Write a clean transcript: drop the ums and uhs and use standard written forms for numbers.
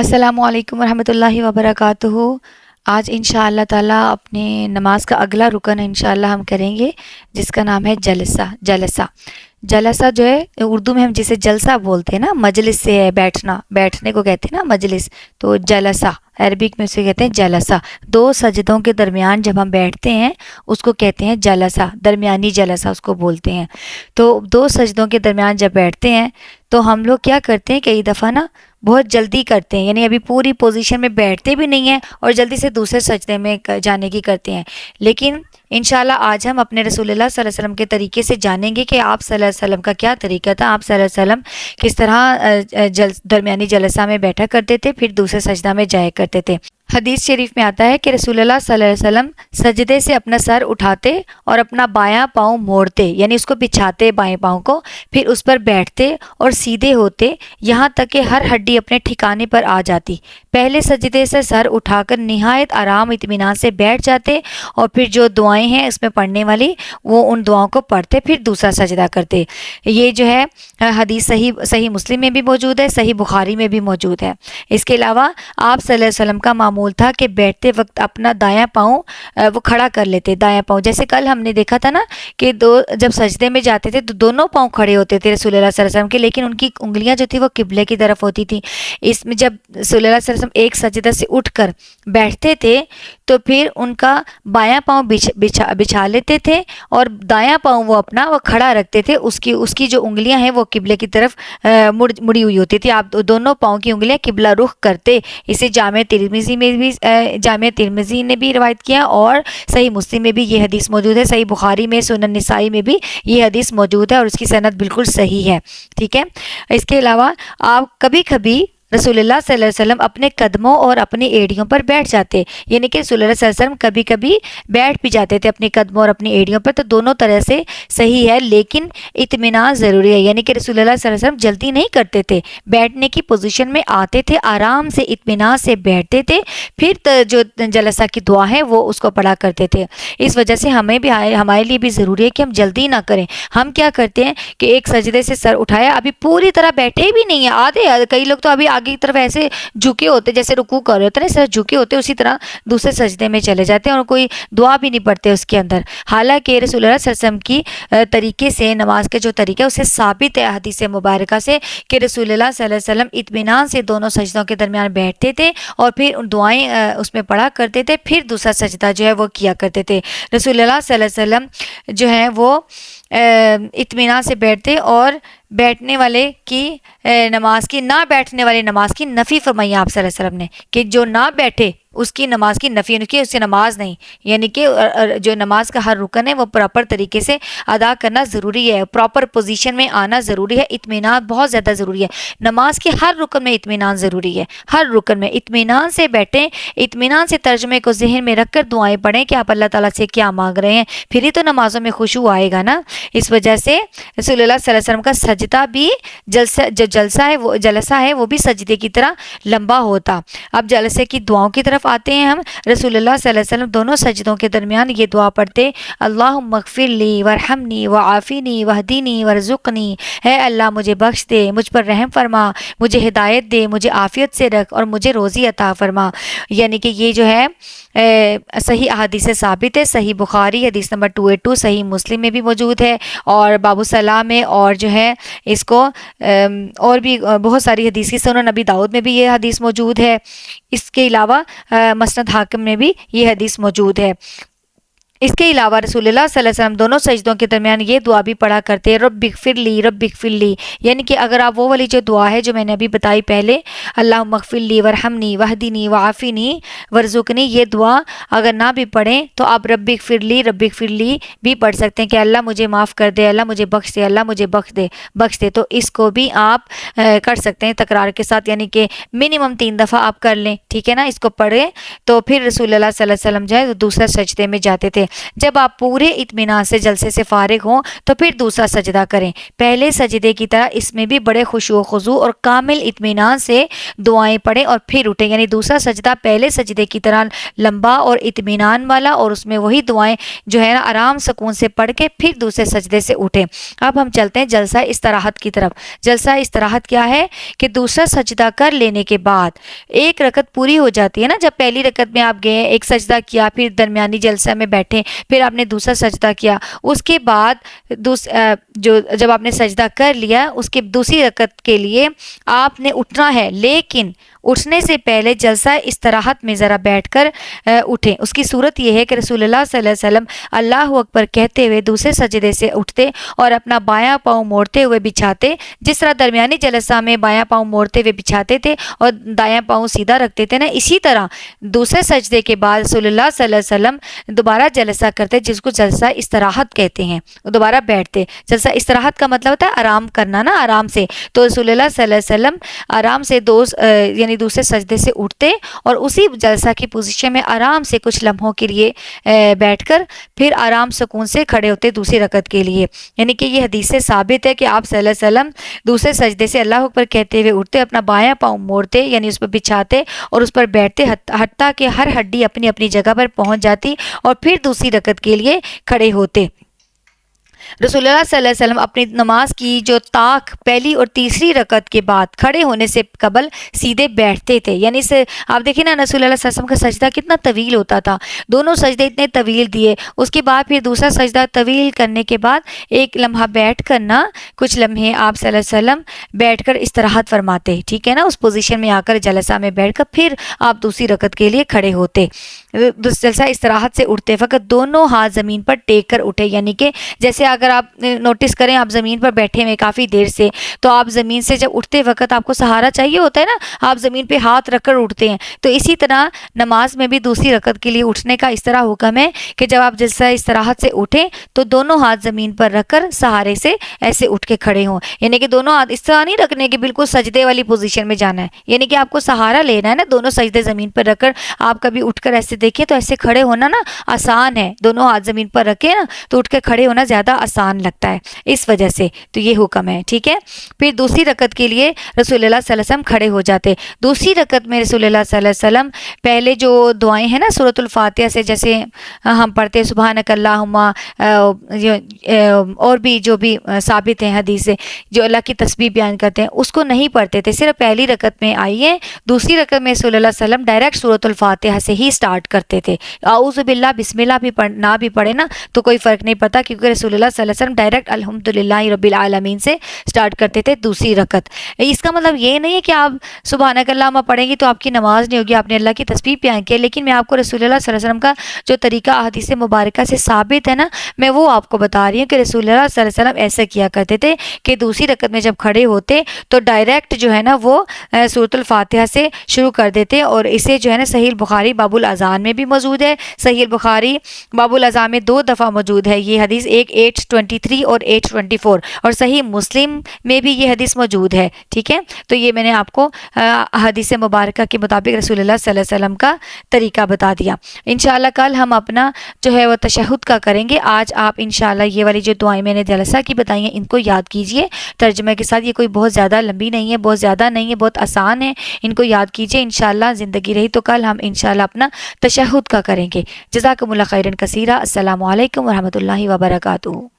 السلام علیکم ورحمۃ اللہ وبرکاتہ۔ آج انشاءاللہ تعالیٰ اپنے نماز کا اگلا رکن انشاءاللہ ہم کریں گے، جس کا نام ہے جلسہ جو ہے اردو میں ہم جسے جلسہ بولتے ہیں نا، مجلس سے ہے بیٹھنا، بیٹھنے کو کہتے ہیں نا مجلس، تو جلسہ عربک میں اسے کہتے ہیں جلسہ۔ دو سجدوں کے درمیان جب ہم بیٹھتے ہیں اس کو کہتے ہیں جلسہ، درمیانی جلسہ اس کو بولتے ہیں۔ تو دو سجدوں کے درمیان جب بیٹھتے ہیں تو ہم لوگ کیا کرتے ہیں، کئی دفعہ نا بہت جلدی کرتے ہیں، یعنی ابھی پوری پوزیشن میں بیٹھتے بھی نہیں ہیں اور جلدی سے دوسرے سجدے میں جانے کی کرتے ہیں۔ لیکن انشاءاللہ آج ہم اپنے رسول اللہ صلی اللہ علیہ وسلم کے طریقے سے جانیں گے کہ آپ صلی اللہ علیہ وسلم کا کیا طریقہ تھا، آپ صلی اللہ علیہ وسلم کس طرح درمیانی جلسہ میں بیٹھا کرتے تھے، پھر دوسرے سجدہ میں جایا کرتے تھے۔ حدیث شریف میں آتا ہے کہ رسول اللہ صلی اللہ علیہ وسلم سجدے سے اپنا سر اٹھاتے اور اپنا بایاں پاؤں موڑتے، یعنی اس کو بچھاتے بائیں پاؤں کو، پھر اس پر بیٹھتے اور سیدھے ہوتے یہاں تک کہ ہر ہڈی اپنے ٹھکانے پر آ جاتی۔ پہلے سجدے سے سر اٹھا کر نہایت آرام اطمینان سے بیٹھ جاتے اور پھر جو دعائیں ہیں اس میں پڑھنے والی وہ ان دعاؤں کو پڑھتے، پھر دوسرا سجدہ کرتے۔ یہ جو ہے حدیث صحیح مسلم میں بھی موجود ہے، صحیح بخاری میں بھی موجود ہے۔ اس کے علاوہ آپ صلی اللہ علیہ وسلم کا معمول تھا کہ بیٹھتے وقت اپنا دایاں پاؤں وہ کھڑا کر لیتے، دایاں پاؤں، جیسے کل ہم نے دیکھا تھا نا کہ جب سجدے میں جاتے تھے تو دونوں پاؤں کھڑے ہوتے تھے رسول اللہ صلی اللہ علیہ وسلم کے، لیکن ان کی انگلیاں جو تھی وہ قبلے کی طرف ہوتی تھی۔ اس میں جب رسول اللہ صلی اللہ علیہ وسلم ایک سجدہ سے اٹھ کر بیٹھتے تھے تو پھر ان کا بایاں پاؤں بچھا لیتے تھے اور دایاں پاؤں وہ اپنا وہ کھڑا رکھتے تھے، اس کی جو انگلیاں ہیں وہ قبلے کی طرف مڑی ہوئی ہوتی تھی۔ آپ دونوں پاؤں کی انگلیاں قبلہ رخ کرتے۔ اسے جامع ترمذی نے بھی روایت کیا اور صحیح مسلم میں بھی یہ حدیث موجود ہے، صحیح بخاری میں، سنن نسائی میں بھی یہ حدیث موجود ہے اور اس کی سند بالکل صحیح ہے، ٹھیک ہے۔ اس کے علاوہ آپ کبھی کبھی رسول اللہ صلی اللہ علیہ وسلم اپنے قدموں اور اپنی ایڑیوں پر بیٹھ جاتے، یعنی کہ رسول اللہ صلی اللہ علیہ وسلم کبھی کبھی بیٹھ بھی جاتے تھے اپنے قدموں اور اپنی ایڑیوں پر، تو دونوں طرح سے صحیح ہے، لیکن اطمینان ضروری ہے، یعنی کہ رسول اللہ صلی اللہ علیہ وسلم جلدی نہیں کرتے تھے، بیٹھنے کی پوزیشن میں آتے تھے، آرام سے اطمینان سے بیٹھتے تھے، پھر جو جلسہ کی دعا ہے وہ اس کو پڑھا کرتے تھے۔ اس وجہ سے ہمارے لیے بھی ضروری ہے کہ ہم جلدی نہ کریں۔ ہم کیا کرتے ہیں کہ ایک سجدے سے سر اٹھایا، ابھی پوری طرح بیٹھے بھی نہیں ہیں، آدھے کئی لوگ تو ابھی آگے کی طرف ایسے جھکے ہوتے جیسے رکوع کر رہے ہوتے ہیں، سر جھکے ہوتے اسی طرح دوسرے سجدے میں چلے جاتے ہیں اور کوئی دعا بھی نہیں پڑھتے اس کے اندر۔ حالانکہ رسول اللہ صلی اللہ علیہ وسلم کی طریقے سے نماز کا جو طریقہ ہے اسے ثابت ہے حدیث مبارکہ سے کہ رسول اللہ صلی اللہ علیہ وسلم اطمینان سے دونوں سجدوں کے درمیان بیٹھتے تھے اور پھر دعائیں اس میں پڑھا کرتے تھے، پھر دوسرا سجدہ جو ہے وہ کیا کرتے تھے۔ رسول اللہ صلی اللہ علیہ وسلم جو ہے وہ اطمینان سے بیٹھتے اور بیٹھنے والے کی نماز کی، نہ بیٹھنے والے نماز کی نفی فرمائی آپ صلی اللہ علیہ وسلم نے کہ جو نہ بیٹھے اس کی نماز کی نفی، یعنی کہ اس کی نماز نہیں، یعنی کہ جو نماز کا ہر رکن ہے وہ پراپر طریقے سے ادا کرنا ضروری ہے، پراپر پوزیشن میں آنا ضروری ہے، اطمینان بہت زیادہ ضروری ہے، نماز کے ہر رکن میں اطمینان ضروری ہے، ہر رکن میں اطمینان سے بیٹھیں، اطمینان سے ترجمے کو ذہن میں رکھ کر دعائیں پڑھیں کہ آپ اللہ تعالیٰ سے کیا مانگ رہے ہیں، پھر ہی تو نمازوں میں خشوع آئے گا نا۔ اس وجہ سے رسول اللہ صلی اللہ علیہ وسلم کا سجدہ بھی جلسہ ہے وہ بھی سجدے کی طرح لمبا ہوتا۔ اب جلسے کی دعاؤں کی طرف آتے ہیں ہم۔ رسول اللہ صلی اللہ علیہ وسلم دونوں سجدوں کے درمیان یہ دعا پڑھتے، اللہم اغفر لی وارحمنی وعافینی واہدینی وارزقنی، اے اللہ مجھے بخش دے، مجھ پر رحم فرما، مجھے ہدایت دے، مجھے عافیت سے رکھ اور مجھے روزی عطا فرما۔ یعنی کہ یہ جو ہے صحیح احادیث سے ثابت ہے، صحیح بخاری حدیث نمبر 282، صحیح مسلم میں بھی موجود ہے اور باب الصلاۃ میں، اور جو ہے اس کو اور بھی بہت ساری حدیث کی، سنن نبی داؤد میں بھی یہ حدیث موجود ہے، اس کے علاوہ مسند حاکم میں بھی یہ حدیث موجود ہے۔ اس کے علاوہ رسول اللہ صلی اللہ علیہ وسلم دونوں سجدوں کے درمیان یہ دعا بھی پڑھا کرتے، رب اغفر لی رب اغفر لی، یعنی کہ اگر آپ وہ والی جو دعا ہے جو میں نے ابھی بتائی پہلے، اللہم اغفر لی وارحمنی واہدینی وعافینی وارزقنی، یہ دعا اگر نہ بھی پڑھیں تو آپ رب اغفر لی بھی پڑھ سکتے ہیں کہ اللہ مجھے معاف کر دے، اللہ مجھے بخش دے، اللہ مجھے بخش دے، تو اس کو بھی آپ کر سکتے ہیں تکرار کے ساتھ، یعنی کہ منیمم 3 دفعہ آپ کر لیں، ٹھیک ہے نا، اس کو پڑھیں تو پھر رسول اللہ صلی اللہ علیہ وسلم جو ہے دوسرے سجدے میں جاتے تھے۔ جب آپ پورے اطمینان سے جلسے سے فارغ ہوں تو پھر دوسرا سجدہ کریں. پہلے سجدے کی طرح اس میں بھی بڑے خشوع و خضوع اور کامل اطمینان سے دعائیں پڑھیں اور پھر اٹھیں. یعنی دوسرا سجدہ پہلے سجدے کی طرح لمبا اور اطمینان والا, اور اس میں وہی دعائیں جو ہے نا آرام سکون سے پڑھ کے پھر دوسرے سجدے سے اٹھیں. اب ہم چلتے ہیں جلسہ استراحت کی طرف. جلسہ استراحت کیا ہے کہ دوسرا سجدہ کر لینے کے بعد ایک رکعت پوری ہو جاتی ہے نا. جب پہلی رکعت میں آپ گئے, ایک سجدہ کیا, پھر درمیانی جلسہ میں بیٹھے, پھر آپ نے دوسرا سجدہ کیا, اس کے بعد جب آپ نے سجدہ کر لیا اس کے دوسری رکعت کے لیے آپ نے اٹھنا ہے, لیکن اٹھنے سے پہلے جلسہ استراحت میں ذرا بیٹھ کر اٹھیں. اس کی صورت یہ ہے کہ رسول اللہ صلی اللہ علیہ وسلم اللہ اکبر کہتے ہوئے دوسرے سجدے سے اٹھتے اور اپنا بایاں پاؤں موڑتے ہوئے بچھاتے, جس طرح درمیانی جلسہ میں بایاں پاؤں موڑتے ہوئے بچھاتے تھے اور دایاں پاؤں سیدھا رکھتے تھے نا, اسی طرح دوسرے سجدے کے بعد رسول اللہ صلی اللہ علیہ وسلم دوبارہ جلسہ کرتے, جس کو جلسہ استراحت کہتے ہیں, دوبارہ بیٹھتے. جلسہ استراحت کا مطلب ہوتا ہے آرام کرنا نا, آرام سے. تو رسول اللہ صلی اللہ علیہ وسلم آرام سے یعنی دوسرے سجدے سے اٹھتے اور اسی جلسہ کی پوزیشن میں آرام سے کچھ لمحوں کے لیے بیٹھ کر پھر آرام سکون سے کھڑے ہوتے دوسری رکعت کے لیے. یعنی کہ یہ حدیث سے ثابت ہے کہ آپ صلی اللہ علیہ وسلم دوسرے سجدے سے اللہ اکبر کہتے ہوئے اٹھتے, اپنا بایاں پاؤں موڑتے یعنی اس پر بچھاتے اور اس پر بیٹھتے حتیٰ کہ ہر ہڈی اپنی اپنی جگہ پر پہنچ جاتی, اور پھر دوسری رکعت کے لیے کھڑے ہوتے. رسول اللہ صلی اللہ علیہ وسلم اپنی نماز کی جو طاق پہلی اور تیسری رکعت کے بعد کھڑے ہونے سے قبل سیدھے بیٹھتے تھے. یعنی سے آپ دیکھیں نا, رسول اللہ صلی اللہ علیہ وسلم کا سجدہ کتنا طویل ہوتا تھا, دونوں سجدے اتنے طویل دیے, اس کے بعد پھر دوسرا سجدہ طویل کرنے کے بعد ایک لمحہ بیٹھ کر نا, کچھ لمحے آپ صلی اللہ علیہ وسلم بیٹھ کر استراحت فرماتے, ٹھیک ہے نا, اس پوزیشن میں آ کر جلسہ میں بیٹھ کر پھر آپ دوسری رکعت کے لیے کھڑے ہوتے. جلسہ استراحت سے اٹھتے وقت دونوں ہاتھ زمین پر ٹیک کر اٹھے. یعنی کہ جیسے اگر آپ نوٹس کریں, آپ زمین پر بیٹھے ہوئے کافی دیر سے, تو آپ زمین سے جب اٹھتے وقت آپ کو سہارا چاہیے ہوتا ہے نا, آپ زمین پہ ہاتھ رکھ کر اٹھتے ہیں. تو اسی طرح نماز میں بھی دوسری رکعت کے لیے اٹھنے کا اس طرح حکم ہے کہ جب آپ جلسہ استراحت سے اٹھیں تو دونوں ہاتھ زمین پر رکھ کر سہارے سے ایسے اٹھ کے کھڑے ہوں. یعنی کہ دونوں ہاتھ اس طرح نہیں رکھنے کے بالکل سجدے والی پوزیشن میں جانا ہے, یعنی کہ آپ کو سہارا لینا ہے نا, دونوں سجدے زمین پر رکھ کر. آپ کبھی اٹھ کر ایسے دیکھیں تو ایسے کھڑے ہونا نا آسان ہے, دونوں ہاتھ زمین پر رکھے نا تو اٹھ کے کھڑے ہونا زیادہ آسان لگتا ہے, اس وجہ سے تو یہ حکم ہے, ٹھیک ہے. پھر دوسری رکعت کے لیے رسول اللہ صلی اللہ علیہ وسلم کھڑے ہو جاتے. دوسری رکعت میں رسول اللہ صلی اللہ علیہ وسلم پہلے جو دعائیں ہیں نا سورۃ الفاتحہ سے, جیسے ہم پڑھتے سبحانک اللہم, اور بھی جو بھی ثابت ہیں حدیث سے جو اللہ کی تسبیح بیان کرتے ہیں, اس کو نہیں پڑھتے تھے, صرف پہلی رکعت میں آئیے. دوسری رکعت میں رسول اللہ صلی اللہ علیہ وسلم ڈائریکٹ سورۃ الفاتحہ سے ہی سٹارٹ کرتے تھے. اعوذ باللہ بسم اللہ بھی نہ بھی پڑھے نا تو کوئی فرق نہیں پڑتا, کیونکہ رسول اللہ صلی اللہ علیہ وسلم ڈائریکٹ الحمدللہ رب العالمین سے سٹارٹ کرتے تھے دوسری رکعت. اس کا مطلب یہ نہیں ہے کہ آپ سبحانک اللہم پڑھیں گی تو آپ کی نماز نہیں ہوگی, آپ نے اللہ کی تسبیح بیان کی, لیکن میں آپ کو رسول اللہ صلی اللہ علیہ وسلم کا جو طریقہ حدیث مبارکہ سے ثابت ہے نا, میں وہ آپ کو بتا رہی ہوں کہ رسول اللہ صلی اللہ علیہ وسلم ایسا کیا کرتے تھے کہ دوسری رکعت میں جب کھڑے ہوتے تو ڈائریکٹ جو ہے نا وہ سورۃ الفاتحہ سے شروع کر دیتے. اور اسے جو ہے نا صحیح البخاری باب الاذان میں بھی موجود ہے, صحیح البخاری باب الاذان میں 2 دفعہ موجود ہے یہ حدیث, ایک 823 اور 824, اور صحیح مسلم میں بھی یہ حدیث موجود ہے, ٹھیک ہے. تو یہ میں نے آپ کو حدیث مبارکہ کے مطابق رسول اللہ صلی اللہ علیہ وسلم کا طریقہ بتا دیا. انشاءاللہ کل ہم اپنا جو ہے وہ تشہد کا کریں گے. آج آپ انشاءاللہ یہ والی جو دعائیں میں نے جلسہ کی بتائی ہیں ان کو یاد کیجئے ترجمے کے ساتھ. یہ کوئی بہت زیادہ لمبی نہیں ہے, بہت زیادہ نہیں ہے, بہت آسان ہے, ان کو یاد کیجئے. انشاءاللہ زندگی رہی تو کل ہم انشاءاللہ اپنا تشہد کا کریں گے. جزاکم اللہ خیرا کثیرا. السلام علیکم ورحمۃ اللہ وبرکاتہ.